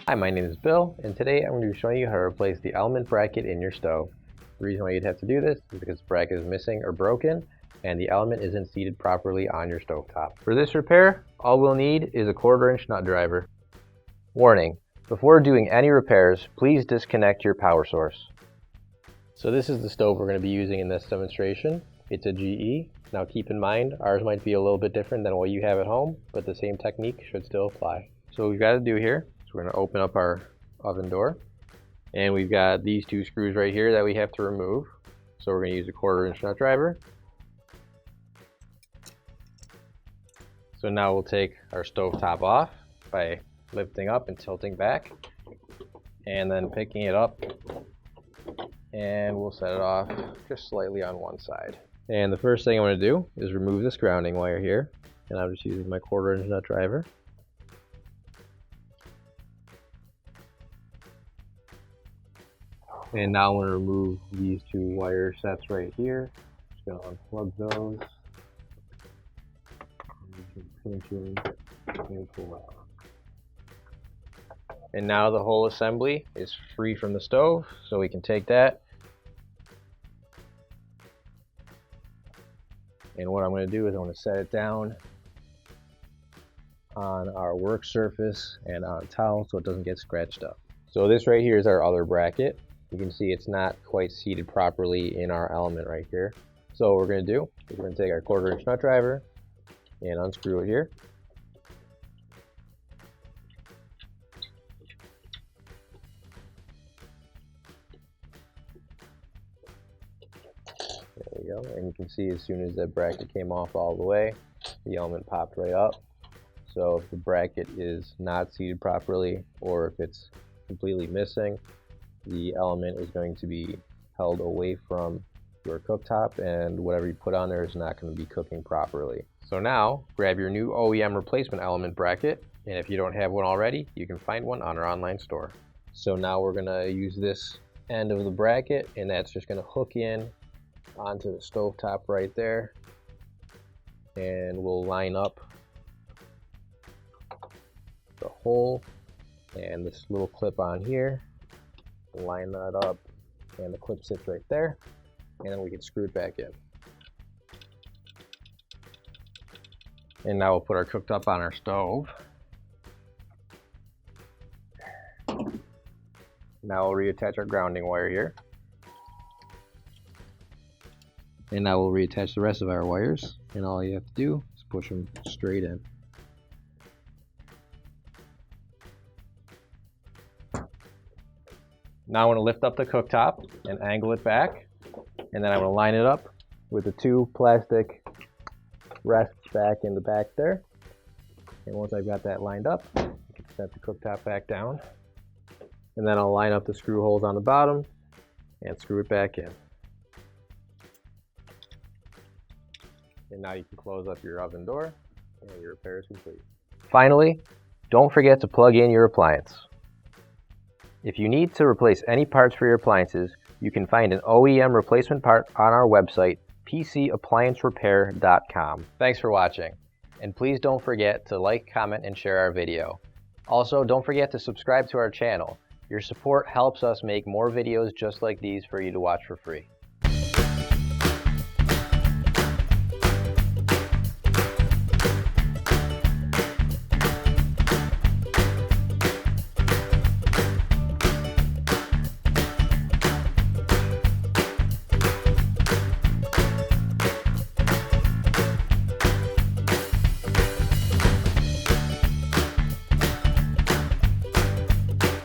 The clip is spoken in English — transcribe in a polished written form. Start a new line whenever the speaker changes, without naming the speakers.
Hi, my name is Bill, and today I'm going to be showing you how to replace the element bracket in your stove. The reason why you'd have to do this is because the bracket is missing or broken, and the element isn't seated properly on your stovetop. For this repair, all we'll need is a 1/4-inch nut driver. Warning: before doing any repairs, please disconnect your power source. So this is the stove we're going to be using in this demonstration. It's a GE. Now keep in mind, ours might be a little bit different than what you have at home, but the same technique should still apply. So what we've got to do here is we're going to open up our oven door, and we've got these two screws right here that we have to remove. So we're going to use a 1/4-inch nut driver. So now we'll take our stove top off by lifting up and tilting back, and then picking it up, and we'll set it off just slightly on one side. And the first thing I'm going to do is remove this grounding wire here, and I'm just using my 1/4-inch nut driver. And now I'm going to remove these two wire sets right here. Just going to unplug those. Pinch in and pull out. And now the whole assembly is free from the stove, so we can take that. And what I'm going to do is I'm going to set it down on our work surface and on a towel so it doesn't get scratched up. So this right here is our other bracket. You can see it's not quite seated properly in our element right here. So what we're going to do is we're going to take our 1/4-inch nut driver and unscrew it here. There we go, and you can see as soon as that bracket came off all the way, the element popped right up. So if the bracket is not seated properly, or if it's completely missing, the element is going to be held away from your cooktop, and whatever you put on there is not going to be cooking properly. So now, grab your new OEM replacement element bracket, and if you don't have one already, you can find one on our online store. So now we're going to use this end of the bracket, and that's just going to hook in onto the stovetop right there, and we'll line up the hole and this little clip on here. Line that up, and the clip sits right there, and then we can screw it back in. And now we'll put our cooktop on our stove. Now we'll reattach our grounding wire here. And now we'll reattach the rest of our wires, and all you have to do is push them straight in. Now I want to lift up the cooktop and angle it back, and then I want to line it up with the two plastic rests back in the back there. And once I've got that lined up, I can set the cooktop back down, and then I'll line up the screw holes on the bottom and screw it back in. And now you can close up your oven door, and your repair is complete. Finally, don't forget to plug in your appliance. If you need to replace any parts for your appliances, you can find an OEM replacement part on our website, PCApplianceRepair.com. Thanks for watching, and please don't forget to like, comment, and share our video. Also, don't forget to subscribe to our channel. Your support helps us make more videos just like these for you to watch for free.